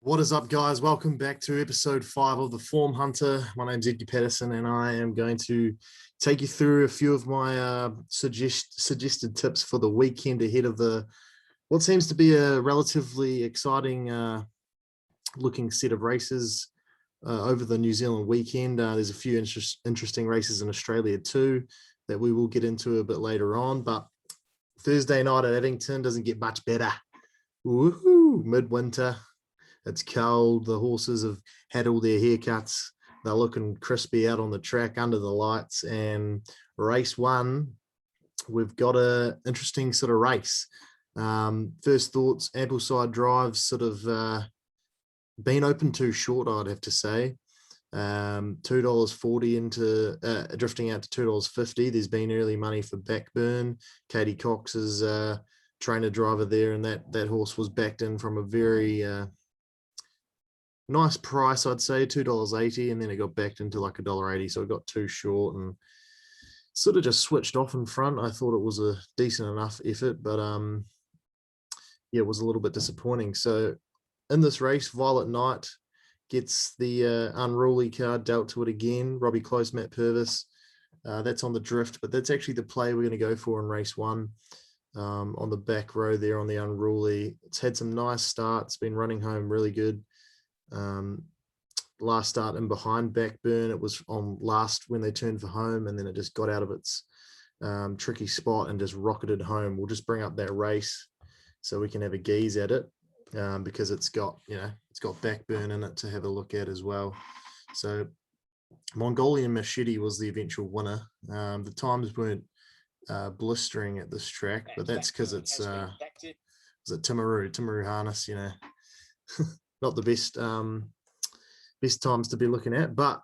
What is up, guys? Welcome back to episode 5 of the Form Hunter. My name's Edgar Patterson, and I am going to take you through a few of my suggested tips for the weekend ahead of what seems to be a relatively exciting looking set of races over the New Zealand weekend. There's a few interesting races in Australia too that we will get into a bit later on, but Thursday night at Addington doesn't get much better. Woohoo! Midwinter. It's cold. The horses have had all their haircuts. They're looking crispy out on the track under the lights. And race 1, we've got an interesting sort of race. First thoughts, Ambleside Drive's sort of been open too short, I'd have to say. $2.40 into drifting out to $2.50. There's been early money for Backburn. Katie Cox is trainer driver there, and that horse was backed in from a very nice price, I'd say, $2.80, and then it got backed into like $1.80, so it got too short and sort of just switched off in front. I thought it was a decent enough effort, but yeah, it was a little bit disappointing. So in this race, Violet Knight gets the unruly card dealt to it again. Robbie Close, Matt Purvis. That's on the drift, but that's actually the play we're going to go for in race 1. On the back row there on the unruly. It's had some nice starts, been running home really good. Last start in behind Backburn, it was on last when they turned for home, and then it just got out of its tricky spot and just rocketed home. We'll just bring up that race so we can have a gaze at it because it's got Backburn in it to have a look at as well. So Mongolian Machete was the eventual winner. The times weren't blistering at this track, but that's because it's Timaru harness, not the best times to be looking at, but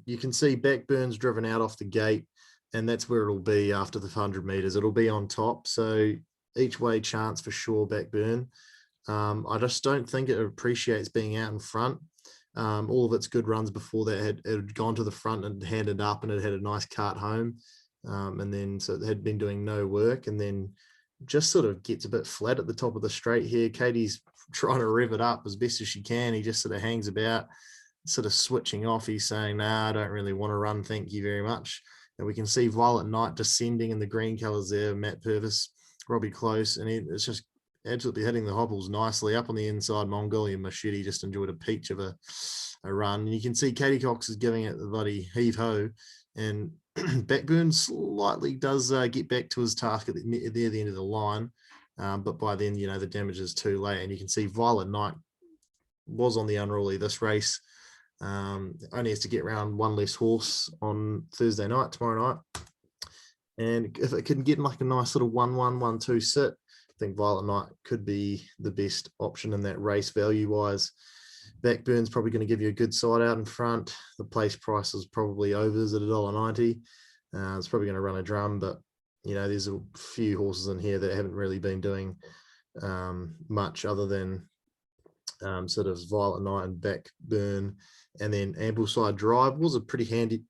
you can see Backburn's driven out off the gate, and that's where it'll be after the 100 meters. It'll be on top, so each way chance for sure Backburn. I just don't think it appreciates being out in front. All of its good runs before that had gone to the front and handed up, and it had a nice cart home, and then so it had been doing no work, and then just sort of gets a bit flat at the top of the straight here. Katie's trying to rev it up as best as she can. He just sort of hangs about, sort of switching off. He's saying, nah, I don't really want to run, thank you very much. And we can see Violet Knight descending in the green colours there, Matt Purvis, Robbie Close, and it's just absolutely hitting the hobbles nicely. Up on the inside, Mongolian Machete just enjoyed a peach of a run. And you can see Katie Cox is giving it the bloody heave-ho, and Backburn slightly does get back to his task at the end of the line. But by then, the damage is too late. And you can see Violet Knight was on the unruly this race. Only has to get around one less horse on Thursday night, tomorrow night. And if it can get like a nice little 1-1, 1-2 sit, I think Violet Knight could be the best option in that race value-wise. Backburn's probably going to give you a good side out in front. The place price is probably overs at $1.90. It's probably going to run a drum, but there's a few horses in here that haven't really been doing much other than sort of Violet Knight and Backburn. And then Ambleside Drive was a pretty handy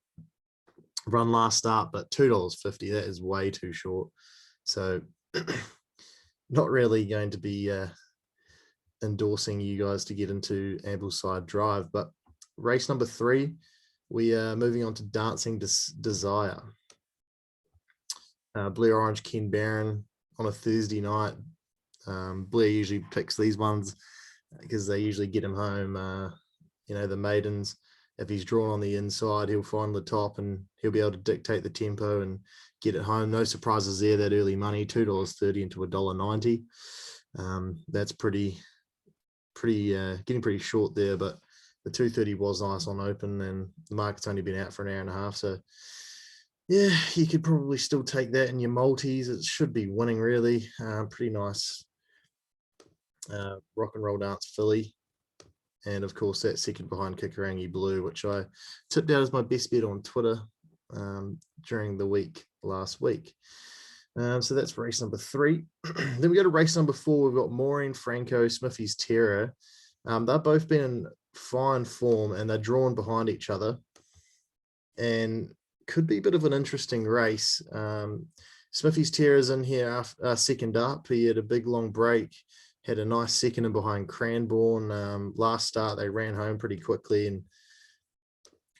run last start, but $2.50, that is way too short. So not really going to be endorsing you guys to get into Ambleside Drive. But race number 3, we are moving on to Dancing Desire. Blair Orange Ken Barron on a Thursday night. Blair usually picks these ones because they usually get him home. The maidens, if he's drawn on the inside, he'll find the top and he'll be able to dictate the tempo and get it home. No surprises there. That early money, $2.30 into $1.90. That's pretty getting pretty short there, but the 230 was nice on open, and the market's only been out for an hour and a half, so yeah, you could probably still take that in your multis. It should be winning, really. Pretty nice rock and roll dance filly. And of course, that second behind Kikarangi Blue, which I tipped out as my best bet on Twitter during the week last week. So that's race number 3. Then we go to race number 4. We've got Maren, Franco, Smiffeys, Terror. They've both been in fine form, and they're drawn behind each other. And could be a bit of an interesting race. Smiffy's Terror's in here second up. He had a big long break had a nice second in behind Cranbourne. Last start, they ran home pretty quickly, and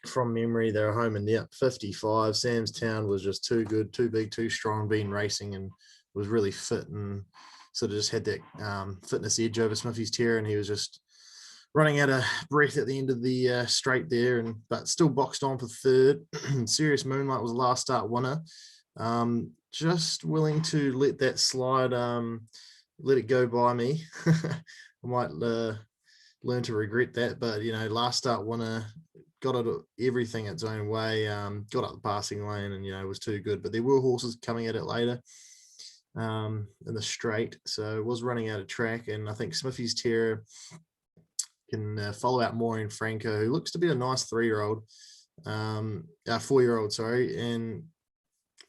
from memory, they were home in 55. Samstown was just too good, too big, too strong, been racing, and was really fit, and sort of just had that fitness edge over Smiffeys Terror, and he was just running out of breath at the end of the straight there, but still boxed on for third. Serious Moonlight was the last start winner. Just willing to let that slide, let it go by me. I might learn to regret that, but last start winner, got it everything its own way, got up the passing lane, and was too good. But there were horses coming at it later in the straight, so it was running out of track. And I think Smiffeys Terror can follow out Maren Franco, who looks to be a nice 4-year-old, sorry. And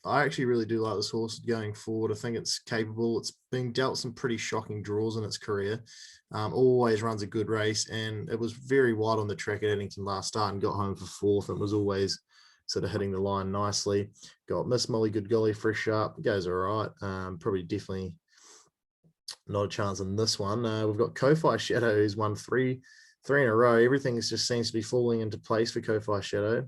I actually really do like this horse going forward. I think it's capable. It's been dealt some pretty shocking draws in its career. Always runs a good race, and it was very wide on the track at Addington last start and got home for fourth. It was always sort of hitting the line nicely. Got Miss Molly Good Golly fresh up. Goes all right. Probably definitely not a chance in this one. We've got Ko-Fi Shadow, who's won three in a row. Everything just seems to be falling into place for Ko-Fi Shadow.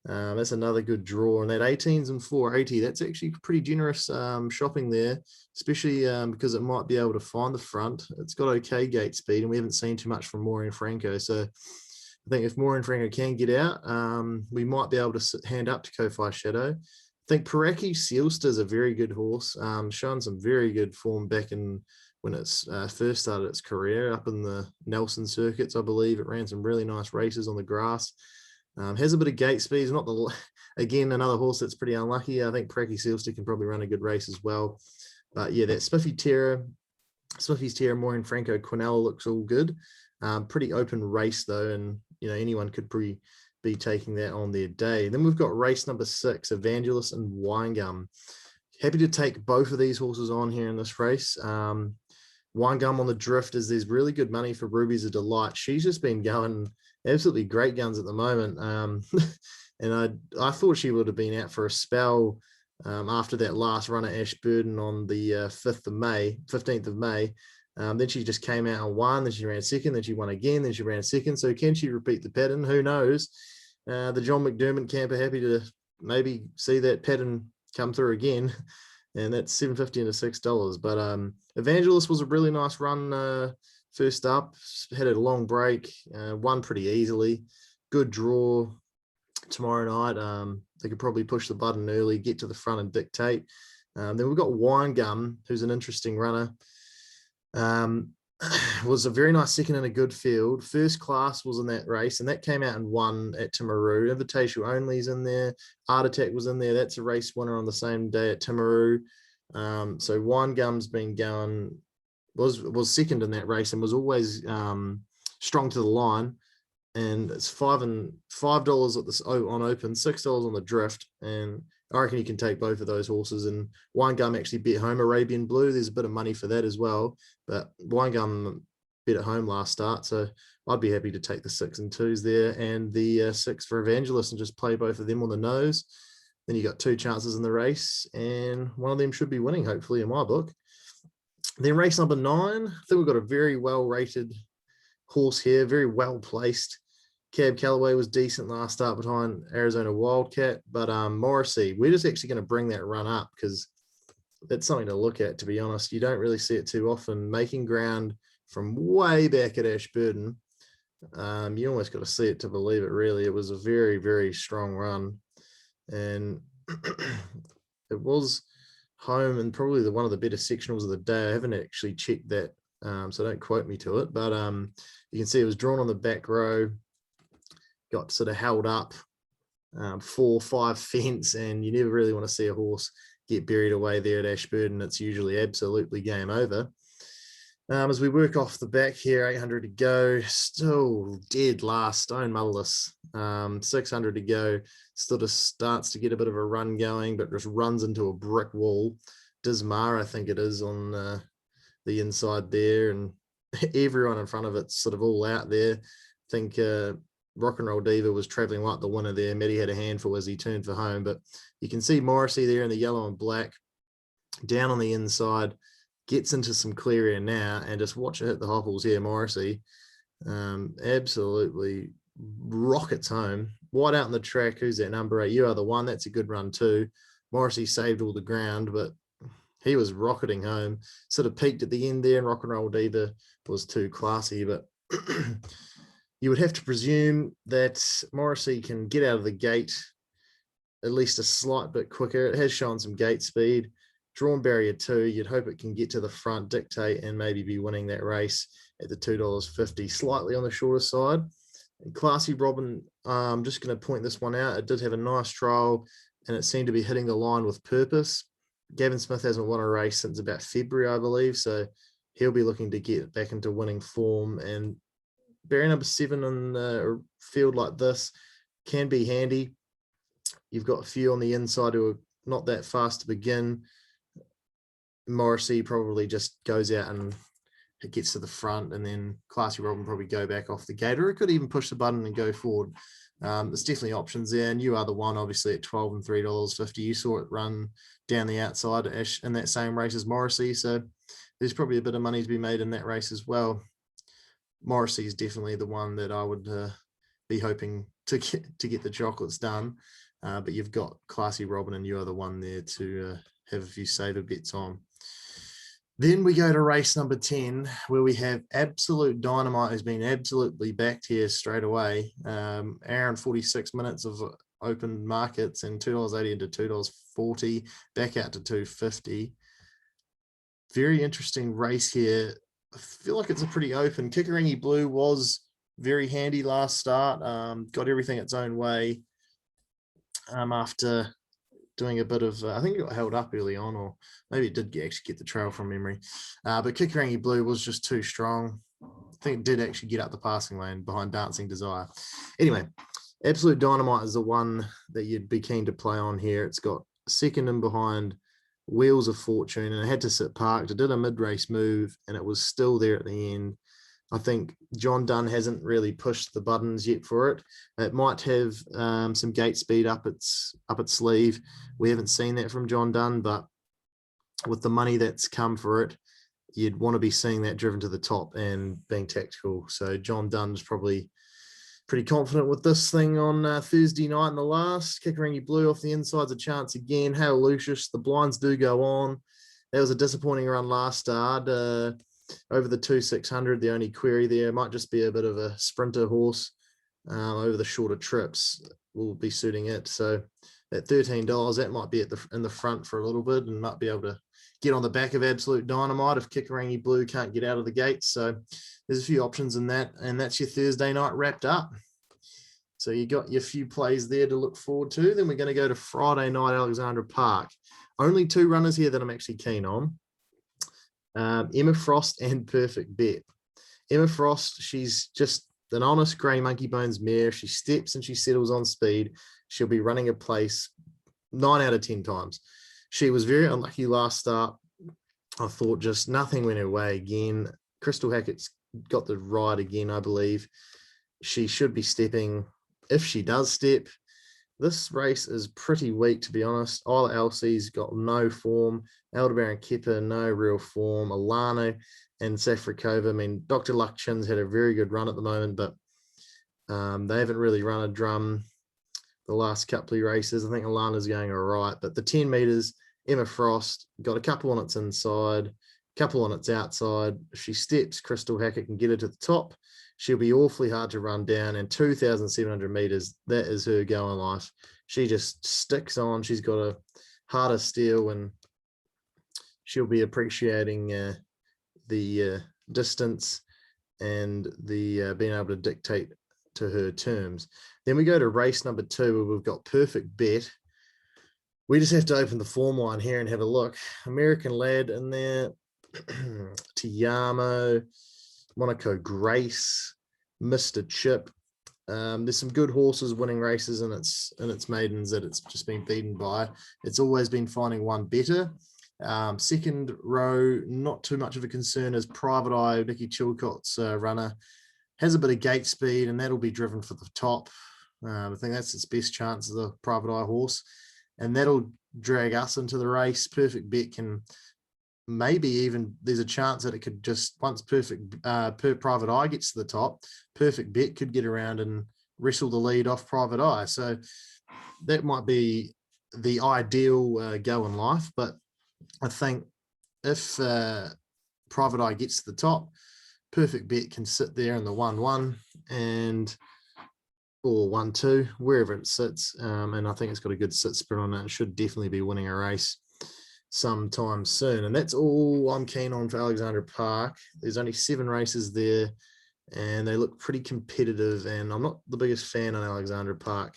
That's another good draw, and that 18s and 480, that's actually pretty generous shopping there, especially because it might be able to find the front. It's got okay gate speed, and we haven't seen too much from Maren Franco. So I think if Maren Franco can get out, we might be able to hand up to Ko-Fi Shadow. I think Paraki Sealster is a very good horse, shown some very good form back in when it's first started its career up in the Nelson circuits, I believe. It ran some really nice races on the grass. Has a bit of gate speed. He's not again, another horse that's pretty unlucky. I think Paraki Sealster can probably run a good race as well. But yeah, that Smiffeys Terror, Maren Franco, Quinella looks all good. Pretty open race though, and anyone could be taking that on their day. Then we've got race number 6, Evangelist and Winegum. Happy to take both of these horses on here in this race. Winegum on the drift is there's really good money for Ruby's a Delight. She's just been going absolutely great guns at the moment. And I thought she would have been out for a spell after that last run at Ashburton on the 15th of May. Then she just came out and won, then she ran second, then she won again, then she ran second. So can she repeat the pattern? Who knows? The John McDermott camp are happy to maybe see that pattern come through again. And that's $7.50 into $6. But Evangelist was a really nice run first up, had a long break, won pretty easily. Good draw tomorrow night. They could probably push the button early, get to the front and dictate. Then we've got Winegum, who's an interesting runner. Was a very nice second in a good field. First Class was in that race, and that came out and won at Timaru. Invitational Only's in there. Art Attack was in there. That's a race winner on the same day at Timaru. So Winegum's been going, was second in that race and was always strong to the line. And it's $5 at this on open, $6 on the drift, and I reckon you can take both of those horses. And Winegum actually bet home Arabian Blue. There's a bit of money for that as well, but Winegum bet at home last start, so I'd be happy to take the 6 and 2s there and the 6 for Evangelist and just play both of them on the nose. Then you got 2 chances in the race, and one of them should be winning, hopefully, in my book. Then race number 9, I think we've got a very well-rated horse here, very well-placed. Cab Callaway was decent last start behind Arizona Wildcat, but Morrisey, we're just actually going to bring that run up because that's something to look at, to be honest. You don't really see it too often. Making ground from way back at Ashburton, you almost got to see it to believe it, really. It was a very, very strong run, and it was home and probably one of the better sectionals of the day. I haven't actually checked that, so don't quote me to it, but you can see it was drawn on the back row, got sort of held up 4-5 fence, and you never really want to see a horse get buried away there at Ashburton. It's usually absolutely game over. As we work off the back here, 800 to go, still dead last, stone motherless. 600 to go, still just starts to get a bit of a run going, but just runs into a brick wall. Dismar, I think it is, on the inside there, and everyone in front of it's sort of all out there. I think Rock and Roll Diva was traveling like the winner there. Matty had a handful as he turned for home, but you can see Morrisey there in the yellow and black down on the inside. gets into some clear air now, and just watch it hit the hopples here. Morrisey absolutely rockets home. Wide out on the track. Who's that? Number 8. You Are the One. That's a good run too. Morrisey saved all the ground, but he was rocketing home. Sort of peaked at the end there, and Rock and Roll Diva was too classy, but you would have to presume that Morrisey can get out of the gate at least a slight bit quicker. It has shown some gate speed. Drawn barrier 2, you'd hope it can get to the front, dictate, and maybe be winning that race at the $2.50, slightly on the shorter side. And Classy Robin, I'm just going to point this one out. It did have a nice trial, and it seemed to be hitting the line with purpose. Gavin Smith hasn't won a race since about February, I believe, so he'll be looking to get back into winning form. And barrier number 7 on a field like this can be handy. You've got a few on the inside who are not that fast to begin. Morrisey probably just goes out and it gets to the front, and then Classy Robin probably go back off the gate, or it could even push the button and go forward. There's definitely options there, and You Are the One, obviously at $12 and $3.50. You saw it run down the outside in that same race as Morrisey, so there's probably a bit of money to be made in that race as well. Morrisey is definitely the one that I would be hoping to get the chocolates done, but you've got Classy Robin and You Are the One there to have a few saver bets on. Then we go to race number 10, where we have Absolute Dynamite, who's been absolutely backed here straight away. Hour and 46 minutes of open markets, and $2.80 into $2.40, back out to $2.50. Very interesting race here. I feel like it's a pretty open. Kickerangi Blue was very handy last start, got everything its own way after doing a bit of, I think it got held up early on, or maybe it did actually get the trail from memory. But Kickerangi Blue was just too strong. I think it did actually get up the passing lane behind Dancing Desire. Anyway, Absolute Dynamite is the one that you'd be keen to play on here. It's got second in behind Wheels of Fortune, and it had to sit parked. It did a mid-race move, and it was still there at the end. I think John Dunn hasn't really pushed the buttons yet for it. It might have some gate speed up its sleeve. We haven't seen that from John Dunn, but with the money that's come for it, you'd want to be seeing that driven to the top and being tactical. So John Dunn's probably pretty confident with this thing on Thursday night in the last. Kickerangi Blue off the inside's a chance again. Hail Lucius, the blinds do go on. That was a disappointing run last start. Over the 2,600, the only query there might just be a bit of a sprinter horse over the shorter trips will be suiting it. So at $13, that might be in the front for a little bit and might be able to get on the back of Absolute Dynamite if Kickerangi Blue can't get out of the gates. So there's a few options in that, and that's your Thursday night wrapped up. So you got your few plays there to look forward to. Then we're going to go to Friday night, Alexandra Park. Only 2 runners here that I'm actually keen on. Emma Frost and Perfect Bet. Emma Frost, she's just an honest grey monkey bones mare. She steps and she settles on speed. She'll be running a place 9 out of 10 times. She was very unlucky last start. I thought just nothing went her way again. Crystal Hackett's got the ride again, I believe. She should be stepping. If she does step, this race is pretty weak, to be honest. Isla Elsie's got no form. Aldebaran Kepper, no real form. Alano and Safrakova. I mean, Dr. Luck Chin's had a very good run at the moment, but they haven't really run a drum the last couple of races. I think Alana's going all right, but the 10 meters, Emma Frost got a couple on its inside, couple on its outside. If she steps, Crystal Hackett can get her to the top. She'll be awfully hard to run down, and 2,700 meters, that is her go in life. She just sticks on. She's got a heart of steel, and she'll be appreciating the distance and the being able to dictate to her terms. Then we go to race number 2, where we've got Perfect Bet. We just have to open the form line here and have a look. American Lad in there, Tiamo, Monaco Grace, Mr. Chip. There's some good horses winning races in its maidens that it's just been beaten by. It's always been finding one better. Second row, not too much of a concern, as Private Eye, Nikki Chilcott's runner. Has a bit of gate speed, and that'll be driven for the top. I think that's its best chance of the Private Eye horse, and that'll drag us into the race. Perfect Bet can maybe even there's a chance that it could just, once Per Private Eye gets to the top, Perfect Bet could get around and wrestle the lead off Private Eye. So that might be the ideal go in life. But I think if Private Eye gets to the top, Perfect Bet can sit there in the 1-1 or 1-2, wherever it sits. And I think it's got a good sit sprint on it. It should definitely be winning a race sometime soon. And that's all I'm keen on for Alexandra Park. There's only 7 races there, and they look pretty competitive. And I'm not the biggest fan on Alexandra Park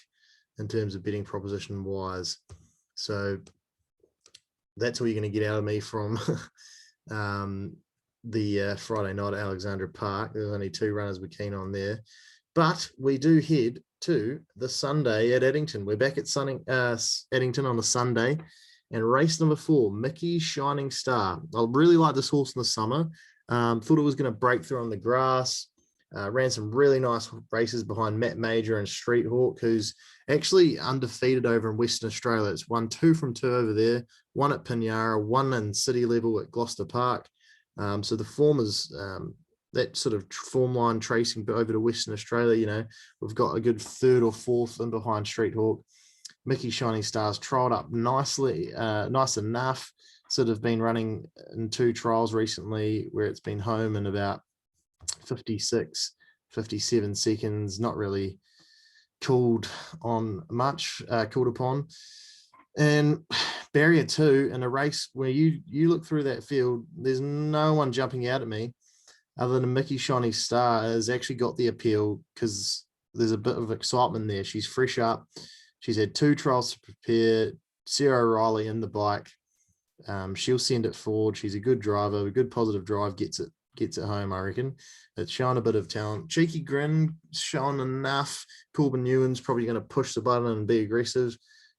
in terms of betting proposition wise. So that's all you're going to get out of me from the Friday night at Alexandra Park. There's only 2 runners we're keen on there. But we do head to the Sunday at Addington. We're back at Addington on the Sunday. And race number 4, Mikis Shining Star. I really like this horse in the summer. Thought it was going to break through on the grass. Ran some really nice races behind Matt Major and Street Hawk, who's actually undefeated over in Western Australia. It's won 2 from 2 over there, 1 at Pinyara, 1 in city level at Gloucester Park. So the form is that sort of form line tracing over to Western Australia. We've got a good 3rd or 4th in behind Street Hawk. Mickey Shining Stars trialled up nicely, nice enough. Sort of been running in 2 trials recently where it's been home in about 56, 57 seconds, not really called on much, called upon. And barrier 2 in a race where you look through that field, there's no one jumping out at me other than Mickey Shining Star has actually got the appeal because there's a bit of excitement there. She's fresh up. She's had 2 trials to prepare. Sarah O'Reilly in the bike. She'll send it forward. She's a good driver, a good positive drive, gets it home, I reckon. It's shown a bit of talent. Cheeky Grin, shown enough. Corbin Ewan's probably going to push the button and be aggressive.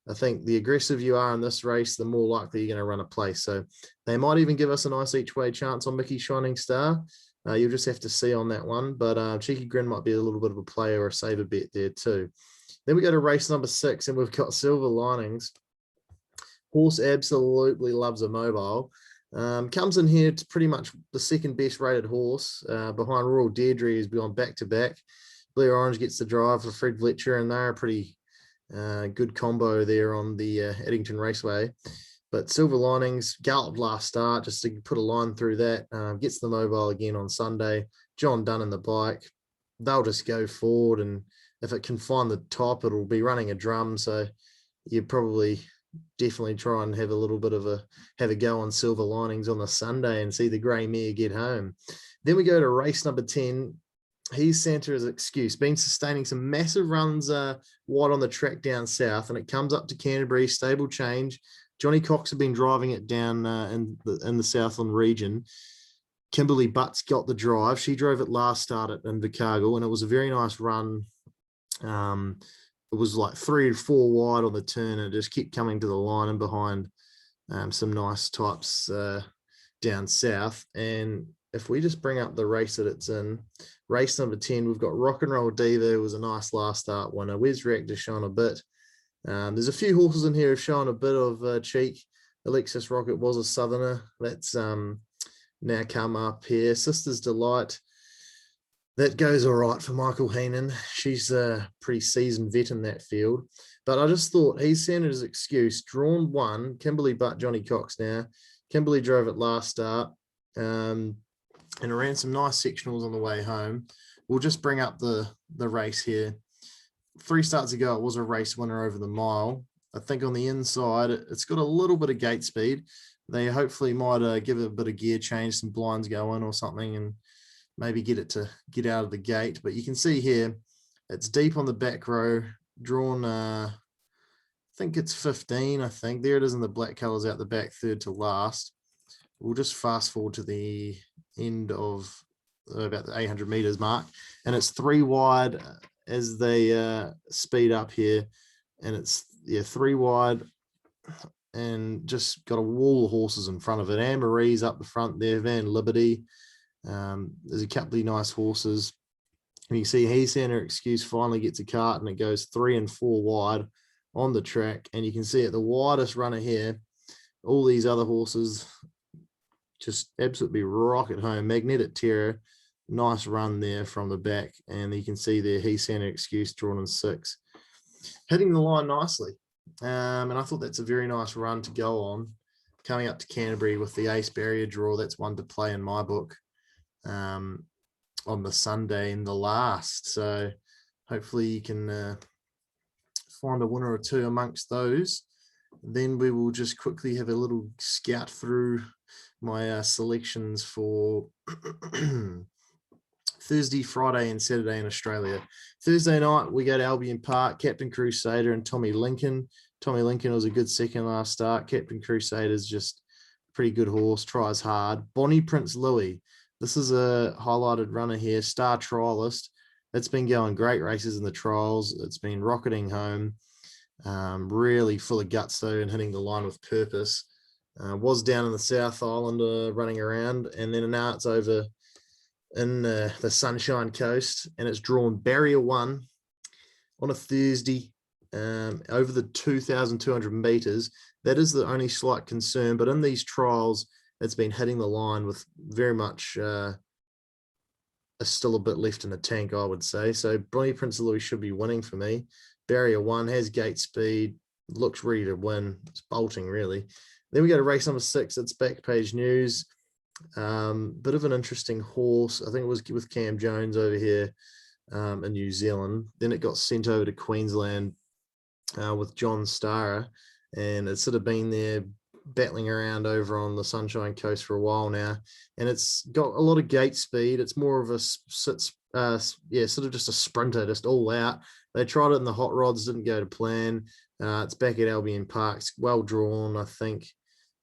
I think the aggressive you are in this race, the more likely you're going to run a place. So they might even give us a nice each way chance on Mickey Shining Star. You'll just have to see on that one. But Cheeky Grin might be a little bit of a play or a saver bet there too. Then we go to race number 6, and we've got SilverLinings. Horse absolutely loves a mobile. Comes in here to pretty much the 2nd best rated horse behind Royal Deirdre, who's gone back-to-back. Blair Orange gets the drive for Fred Fletcher, and they're a pretty good combo there on the Addington Raceway. But SilverLinings, Galloped last start, just to put a line through that, gets the mobile again on Sunday. John Dunn in the bike. They'll just go forward, and if it can find the top, it'll be running a drum. So you probably definitely try and have a little bit of have a go on SilverLinings on the Sunday and see the grey mare get home. Then we go to race number 10. He's Santa's Excuse, been sustaining some massive runs wide on the track down south, and it comes up to Canterbury, stable change. Johnny Cox had been driving it down in the Southland region. Kimberly Butts got the drive. She drove it last start at Invercargill, and it was a very nice run. It was like 3 or 4 wide on the turn, and it just kept coming to the line and behind some nice types down south. And if we just bring up the race that it's in, race number 10, we've got Rock and Roll Diva, who was a nice last start winner. Where's Reactor shown a bit? There's a few horses in here who've shown a bit of cheek. Alexis Rocket was a southerner. That's now come up here. Sister's Delight. That goes all right for Michael Heenan. She's a pretty seasoned vet in that field. But I just thought he's Santa's Excuse. Drawn 1, Kimberly Butt, Johnny Cox now. Kimberly drove it last start and ran some nice sectionals on the way home. We'll just bring up the race here. 3 starts ago, it was a race winner over the mile. I think on the inside, it's got a little bit of gate speed. They hopefully might give it a bit of gear change, some blinds go in or something, and maybe get it to get out of the gate. But you can see here, it's deep on the back row, drawn, I think it's 15, I think. There it is in the black colours out the back, 3rd to last. We'll just fast forward to the end of about the 800 metres mark, and it's 3 wide as they speed up here. And it's, 3 wide and just got a wall of horses in front of it. Anne Marie's up the front there, Van Liberty. There's a couple of nice horses. And you can see He's Santa's Excuse finally gets a cart, and it goes 3 and 4 wide on the track. And you can see at the widest runner here, all these other horses just absolutely rocket home. Magnetic Terror, nice run there from the back. And you can see there, He Santa Excuse drawn in 6. Hitting the line nicely. And I thought that's a very nice run to go on. Coming up to Canterbury with the ace barrier draw, that's one to play in my book on the Sunday in the last. So hopefully you can find a winner or two amongst those. Then we will just quickly have a little scout through my selections for Thursday, Friday, and Saturday in Australia. Thursday night, we go to Albion Park, Captain Crusader and Tommy Lincoln. Tommy Lincoln was a good second last start. Captain Crusader is just a pretty good horse, tries hard. Bonnie Prince Louie. This is a highlighted runner here, star trialist. It's been going great races in the trials. It's been rocketing home. Really full of guts though and hitting the line with purpose. Was down in the South Island running around, and then now it's over in the Sunshine Coast, and it's drawn barrier 1 on a Thursday over the 2,200 meters. That is the only slight concern, but in these trials it's been hitting the line with very much still a bit left in the tank, I would say. So Bonnie Prince Louis should be winning for me. Barrier 1 has gate speed, looks ready to win. It's bolting really. Then we go to race number 6. It's Backpage News. Bit of an interesting horse. I think it was with Cam Jones over here in New Zealand. Then it got sent over to Queensland with John Starrer, and it's sort of been there battling around over on the Sunshine Coast for a while now, and it's got a lot of gate speed. It's more of a sort of just a sprinter, just all out. They tried it in the hot rods, didn't go to plan. It's back at Albion Park. It's well drawn, I think,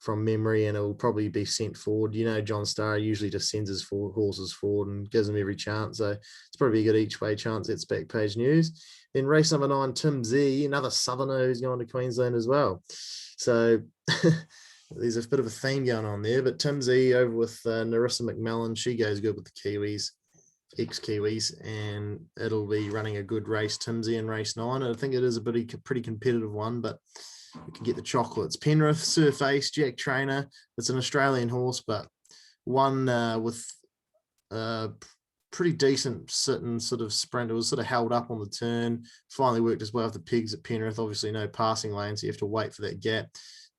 from memory, and it will probably be sent forward. You know, John Starr usually just sends his horses forward and gives them every chance. So it's probably a good each way chance. That's Backpage News. Then race number 9, Tim Z, another Southerner who's going to Queensland as well. So there's a bit of a theme going on there, but Tim Z over with Narissa McMillan. She goes good with the Kiwis, ex-Kiwis, and it'll be running a good race, Tim Z in race 9. I think it is a pretty competitive one, but we can get the chocolates. Penrith, Surf Ace, Jack Trainer. It's an Australian horse, but one with pretty decent sitting sort of sprint. It was sort of held up on the turn, finally worked as well with the pigs at Penrith. Obviously no passing lane, so you have to wait for that gap,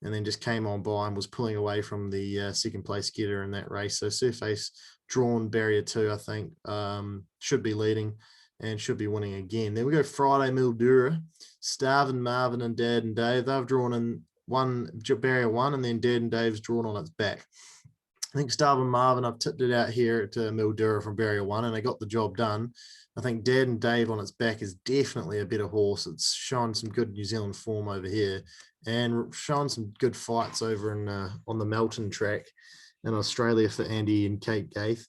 and then just came on by and was pulling away from the second place getter in that race. So Surf Ace drawn barrier 2, I think, should be leading and should be winning again. Then we go Friday, Mildura, Starvin, Marvin, and Dad and Dave. They've drawn in barrier 1, and then Dad and Dave's drawn on its back. I think Starvin Marvin, I've tipped it out here at Mildura from barrier 1, and they got the job done. I think Dad and Dave on its back is definitely a better horse. It's shown some good New Zealand form over here and shown some good fights over in on the Melton track in Australia for Andy and Kate Gaith.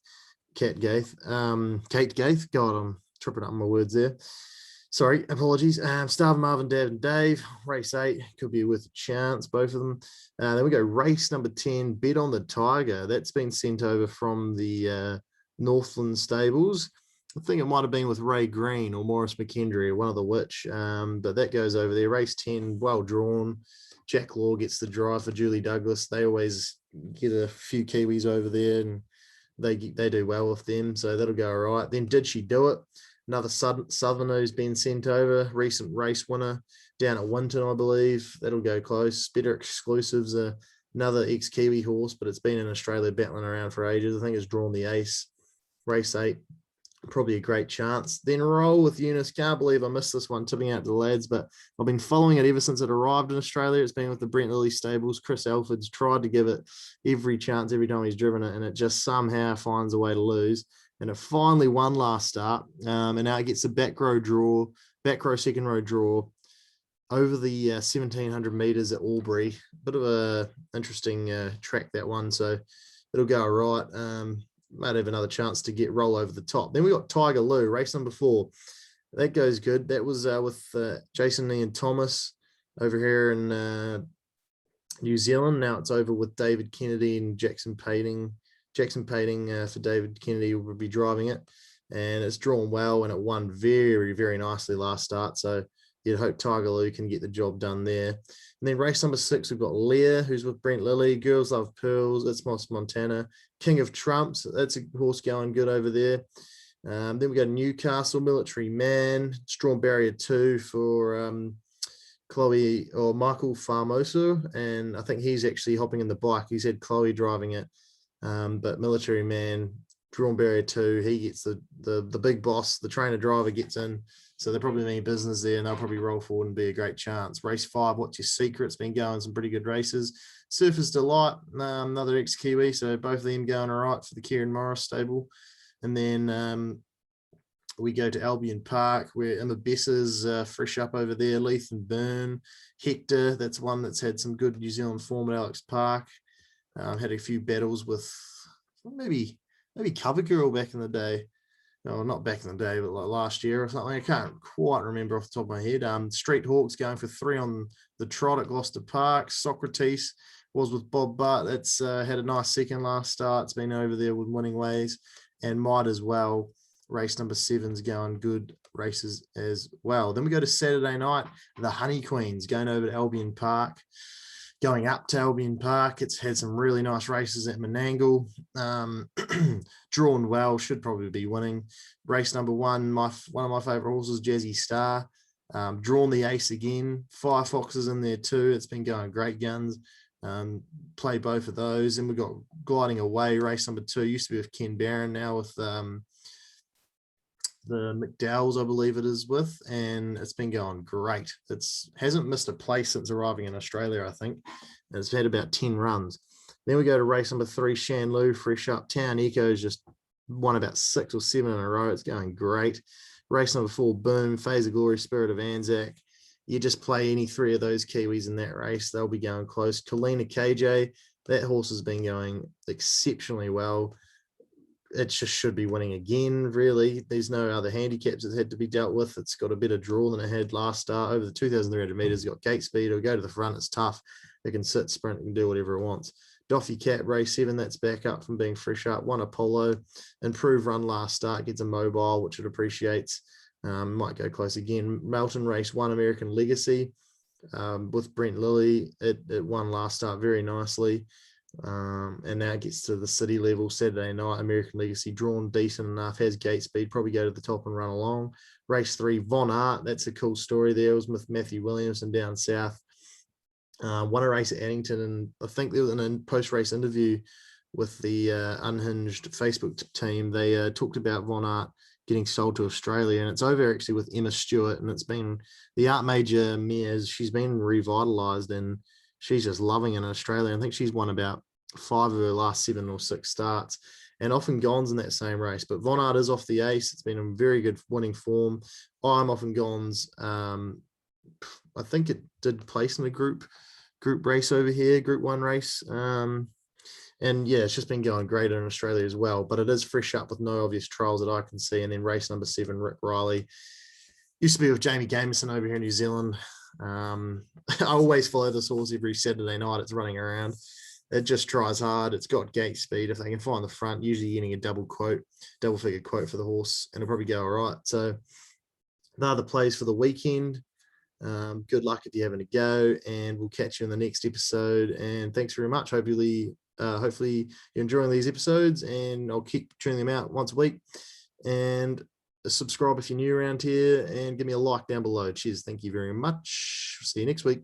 Kate Gaith. God, I'm tripping up my words there. Sorry, apologies. Starvin Marvin, Dad and Dave, race 8, could be worth a chance, both of them. Then we go race number 10, Bet on the Tiger. That's been sent over from the Northland stables. I think it might have been with Ray Green or Morris McKendry or one of the which, but that goes over there. Race 10, well drawn. Jack Law gets the drive for Julie Douglas. They always get a few Kiwis over there, and they do well with them, so that'll go all right. Then Did She Do It? Another Southerner who's been sent over, recent race winner down at Winton, I believe. That'll go close. Better Exclusives, another ex-Kiwi horse, but it's been in Australia battling around for ages. I think it's drawn the ace. Race 8, probably a great chance. Then Roll with Eunice. Can't believe I missed this one, tipping out to the lads, but I've been following it ever since it arrived in Australia. It's been with the Brent Lilly stables. Chris Alford's tried to give it every chance every time he's driven it, and it just somehow finds a way to lose. And it finally won last start, and now it gets a back row, second row draw over the 1,700 meters at Albury. Bit of a interesting track, that one, so it'll go all right. Might have another chance to get Roll over the top. Then we got Tiger Lou, race number 4. That goes good. That was with Jason Ian Thomas over here in New Zealand. Now it's over with David Kennedy and Jackson Pating. Jackson Pating for David Kennedy will be driving it, and it's drawn well, and it won very, very nicely last start. So you'd hope Tiger Lou can get the job done there. And then race number 6, we've got Lear, who's with Brent Lilly. Girls Love Pearls, it's Moss Montana. King of Trumps, that's a horse going good over there. Then we got Newcastle, Military Man. It's drawn barrier 2 for Chloe or Michael Farmoso, and I think he's actually hopping in the bike. He's had Chloe driving it, but Military Man, drawn barrier 2, he gets the big boss, the trainer driver gets in, so they're probably mean business there, and they'll probably roll forward and be a great chance. Race 5, What's Your Secret? It's been going some pretty good races. Surface Delight, another ex-Kiwi, so both of them going all right for the Kieran Morris stable. And then we go to Albion Park, where Emma Bess's fresh up over there. Leith and Burn. Hector, that's one that's had some good New Zealand form at Alex Park. Had a few battles with maybe Cover Girl back in the day. No, not back in the day, but like last year or something. I can't quite remember off the top of my head. Street Hawks going for 3 on the trot at Gloucester Park. Socrates was with Bob Butt. That's had a nice second last start. It's been over there with winning ways. And Might as well. Race number 7's going good races as well. Then we go to Saturday night, the Honey Queens going over to Albion Park, going up to Albion Park. It's had some really nice races at Menangle. Drawn well, should probably be winning. Race number 1, one of my favourite horses, Jazzy Star. Drawn the ace again. Firefox is in there too. It's been going great guns. Play both of those. And we've got Gliding Away, race number 2. Used to be with Ken Barron, now with the McDowells, I believe it is with, and it's been going great. It's hasn't missed a place since arriving in Australia, I think. And it's had about 10 runs. Then we go to race number 3, Shanlou, fresh up. Town Eco's just won about 6 or 7 in a row. It's going great. Race number 4, Boom, Phase of Glory, Spirit of Anzac. You just play any 3 of those Kiwis in that race, they'll be going close. Kalina KJ, that horse has been going exceptionally well. It just should be winning again, really. There's no other handicaps that had to be dealt with. It's got a better draw than it had last start. Over the 2,300 metres, got gate speed. It'll go to the front. It's tough. It can sit, sprint, and do whatever it wants. Doffy Cat, race 7, that's back up from being fresh up. Won Apollo. Improved run last start. Gets a mobile, which it appreciates. Might go close again. Melton, race 1, American Legacy. With Brent Lilly. It won last start very nicely. And now it gets to the city level Saturday night. American Legacy, drawn decent enough, has gate speed, probably go to the top and run along. Race 3, Von Art, that's a cool story there. It was with Matthew Williamson down south. Won a race at Addington, and I think there was a post-race interview with the Unhinged Facebook team. They talked about Von Art getting sold to Australia, and it's over actually with Emma Stewart, and it's been the Art Major mares. She's been revitalised, and she's just loving it in Australia. I think she's won about 5 of her last 7 or 6 starts, and often Gone's in that same race. But Von Art is off the ace. It's been in very good winning form. I'm often Gone's. I think it did place in a group race over here, Group 1 race. And yeah, it's just been going great in Australia as well. But it is fresh up with no obvious trials that I can see. And then race number 7, Rick Riley. Used to be with Jamie Gamerson over here in New Zealand. I always follow this horse every Saturday night. It's running around. It just tries hard. It's got gate speed. If they can find the front, usually getting a double figure quote for the horse, and it'll probably go all right. So they're the plays for the weekend. Good luck if you're having a go, and we'll catch you in the next episode. And thanks very much. Hopefully you're enjoying these episodes, and I'll keep tuning them out once a week. And subscribe if you're new around here, and give me a like down below. Cheers. Thank you very much. See you next week.